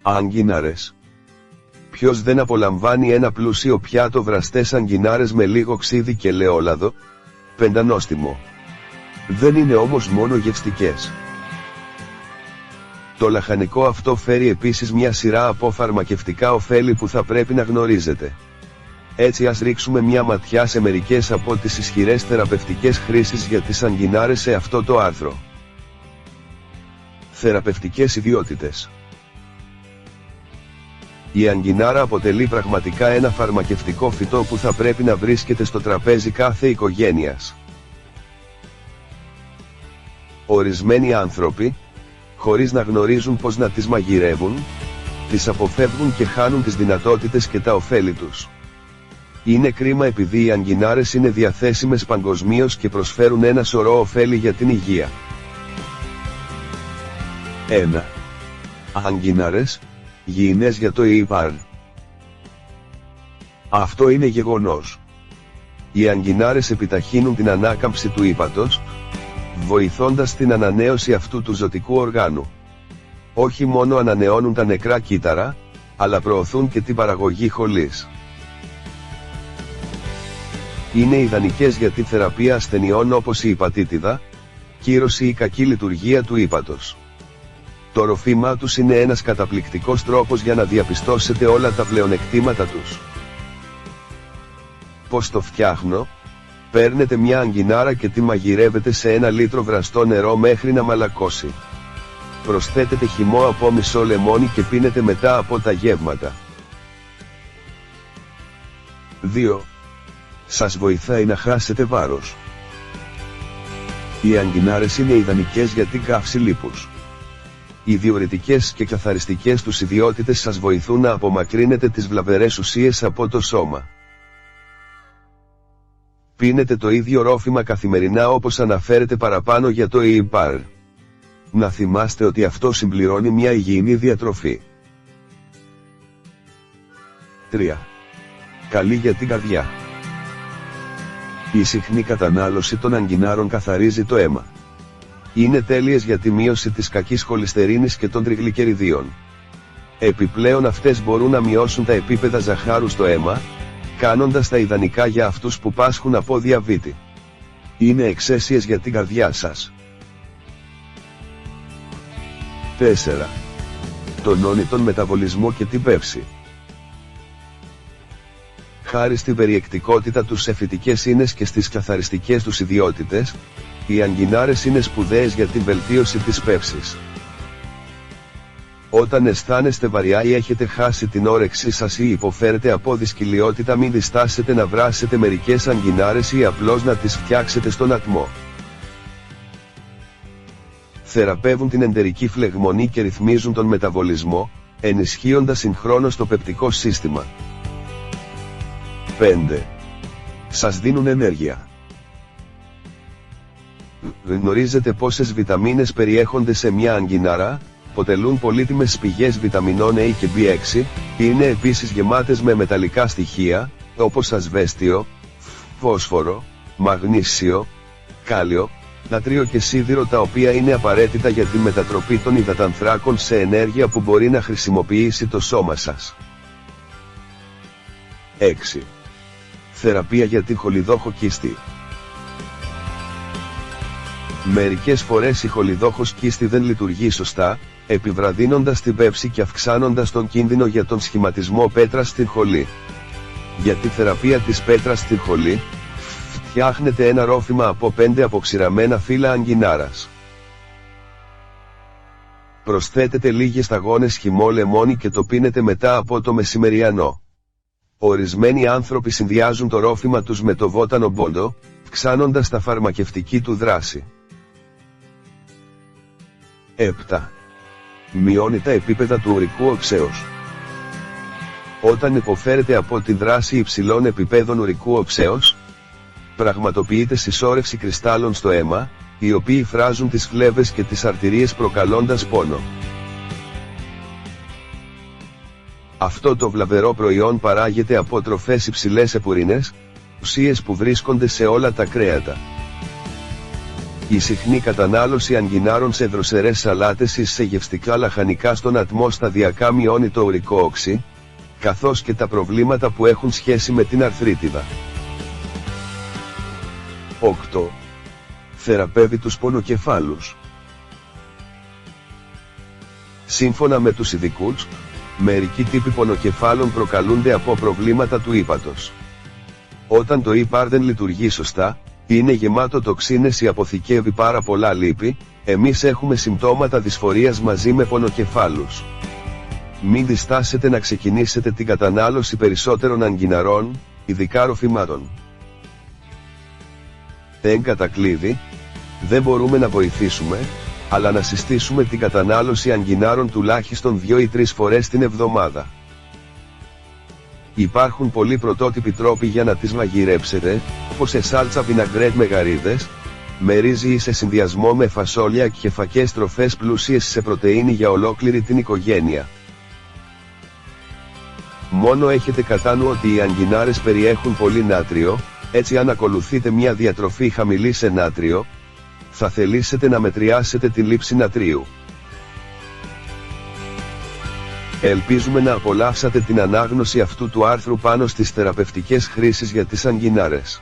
Αγκινάρες. Ποιος δεν απολαμβάνει ένα πλούσιο πιάτο βραστές αγκινάρες με λίγο ξύδι και ελαιόλαδο? Πεντανόστιμο. Δεν είναι όμως μόνο γευστικές. Το λαχανικό αυτό φέρει επίσης μια σειρά από φαρμακευτικά ωφέλη που θα πρέπει να γνωρίζετε. Έτσι ας ρίξουμε μια ματιά σε μερικές από τις ισχυρές θεραπευτικές χρήσεις για τις αγκινάρες σε αυτό το άρθρο. Θεραπευτικές ιδιότητες. Η αγκινάρα αποτελεί πραγματικά ένα φαρμακευτικό φυτό που θα πρέπει να βρίσκεται στο τραπέζι κάθε οικογένειας. Ορισμένοι άνθρωποι, χωρίς να γνωρίζουν πώς να τις μαγειρεύουν, τις αποφεύγουν και χάνουν τις δυνατότητες και τα ωφέλη τους. Είναι κρίμα επειδή οι αγκινάρες είναι διαθέσιμες παγκοσμίως και προσφέρουν ένα σωρό ωφέλη για την υγεία. 1. Αγκινάρες, υγιεινές για το ύπαρ. Αυτό είναι γεγονός. Οι αγκινάρες επιταχύνουν την ανάκαμψη του ύπατος, βοηθώντας την ανανέωση αυτού του ζωτικού οργάνου. Όχι μόνο ανανεώνουν τα νεκρά κύτταρα, αλλά προωθούν και την παραγωγή χολής. Είναι ιδανικές για τη θεραπεία ασθενειών όπως η υπατήτιδα, κύρωση ή κακή λειτουργία του ύπατος. Το ροφήμα τους είναι ένας καταπληκτικός τρόπος για να διαπιστώσετε όλα τα πλεονεκτήματα τους. Πώς το φτιάχνω? Παίρνετε μια αγκινάρα και τη μαγειρεύετε σε 1 λίτρο βραστό νερό μέχρι να μαλακώσει. Προσθέτετε χυμό από μισό λεμόνι και πίνετε μετά από τα γεύματα. 2. Σας βοηθάει να χάσετε βάρος. Οι αγκινάρες είναι ιδανικές για την καύση λίπους. Οι διουρητικές και καθαριστικές τους ιδιότητες σας βοηθούν να απομακρύνετε τις βλαβερές ουσίες από το σώμα. Πίνετε το ίδιο ρόφημα καθημερινά όπως αναφέρεται παραπάνω για το ύπαρ. Να θυμάστε ότι αυτό συμπληρώνει μια υγιεινή διατροφή. 3. Καλή για την καρδιά. Η συχνή κατανάλωση των αγκινάρων καθαρίζει το αίμα. Είναι τέλειες για τη μείωση της κακής χολυστερίνης και των τριγλικεριδίων. Επιπλέον αυτές μπορούν να μειώσουν τα επίπεδα ζαχάρου στο αίμα, κάνοντας τα ιδανικά για αυτούς που πάσχουν από διαβήτη. Είναι εξαίσιες για την καρδιά σας. 4. Τονώνει τον μεταβολισμό και την πέψη. Χάρη στην περιεκτικότητα τους σε φυτικές ίνες και στις καθαριστικές τους ιδιότητες, οι αγκινάρες είναι σπουδαίες για την βελτίωση της πέψης. Όταν αισθάνεστε βαριά ή έχετε χάσει την όρεξή σας ή υποφέρετε από δυσκολιότητα, μην διστάσετε να βράσετε μερικές αγκινάρες ή απλώς να τις φτιάξετε στον ατμό. Θεραπεύουν την εντερική φλεγμονή και ρυθμίζουν τον μεταβολισμό, ενισχύοντας συγχρόνως το πεπτικό σύστημα. 5. Σας δίνουν ενέργεια. Γνωρίζετε πόσες βιταμίνες περιέχονται σε μια αγκινάρα? Αποτελούν πολύτιμες πηγές βιταμινών A και B6, είναι επίσης γεμάτες με μεταλλικά στοιχεία, όπως ασβέστιο, φόσφορο, μαγνήσιο, κάλιο, νατρίο και σίδηρο, τα οποία είναι απαραίτητα για τη μετατροπή των υδατανθράκων σε ενέργεια που μπορεί να χρησιμοποιήσει το σώμα σας. 6. Θεραπεία για την χολιδόχο κίστη. Μερικές φορές η χολιδόχος κίστη δεν λειτουργεί σωστά, επιβραδύνοντας την πέψη και αυξάνοντας τον κίνδυνο για τον σχηματισμό πέτρας στην χολή. Για τη θεραπεία της πέτρας στην χολή, φτιάχνετε ένα ρόφημα από 5 αποξηραμένα φύλλα αγκινάρας. Προσθέτετε λίγες σταγόνες χυμό λεμόνι και το πίνετε μετά από το μεσημεριανό. Ορισμένοι άνθρωποι συνδυάζουν το ρόφημα τους με το βότανο μπόντο, αυξάνοντας τα φαρμακευτική του δράση. 7. Μειώνει τα επίπεδα του ουρικού οξέως. Όταν υποφέρετε από τη δράση υψηλών επιπέδων ουρικού οξέως, πραγματοποιείται συσσόρευση κρυστάλλων στο αίμα, οι οποίοι φράζουν τις φλέβες και τις αρτηρίες προκαλώντας πόνο. Αυτό το βλαβερό προϊόν παράγεται από τροφές υψηλές επουρίνες, ουσίες που βρίσκονται σε όλα τα κρέατα. Η συχνή κατανάλωση αγκινάρων σε δροσερές σαλάτες ή σε γευστικά λαχανικά στον ατμό σταδιακά μειώνει το ουρικό οξύ, καθώς και τα προβλήματα που έχουν σχέση με την αρθρίτιδα. 8. Θεραπεύει τους πονοκεφάλους. Σύμφωνα με τους ειδικούς, μερικοί τύποι πονοκεφάλων προκαλούνται από προβλήματα του ύπατος. Όταν το ύπαρ δεν λειτουργεί σωστά, είναι γεμάτο τοξίνες ή αποθηκεύει πάρα πολλά λίπη, εμείς έχουμε συμπτώματα δυσφορίας μαζί με πονοκεφάλους. Μην διστάσετε να ξεκινήσετε την κατανάλωση περισσότερων αγκιναρών, ειδικά ροφημάτων. Εν κατακλείδη, δεν μπορούμε να βοηθήσουμε, αλλά να συστήσουμε την κατανάλωση αγκινάρων τουλάχιστον 2 ή 3 φορές την εβδομάδα. Υπάρχουν πολλοί πρωτότυποι τρόποι για να τις μαγειρέψετε, όπως σε σάλτσα βιναγκρέτ με γαρίδες, με ρύζι ή σε συνδυασμό με φασόλια και φακές τροφές πλούσιες σε πρωτεΐνη για ολόκληρη την οικογένεια. Μόνο έχετε κατά νου ότι οι αγκινάρες περιέχουν πολύ νάτριο, έτσι αν ακολουθείτε μια διατροφή χαμηλή σε νάτριο, θα θελήσετε να μετριάσετε τη λήψη νατρίου. Ελπίζουμε να απολαύσατε την ανάγνωση αυτού του άρθρου πάνω στις θεραπευτικές χρήσεις για τις αγκινάρες.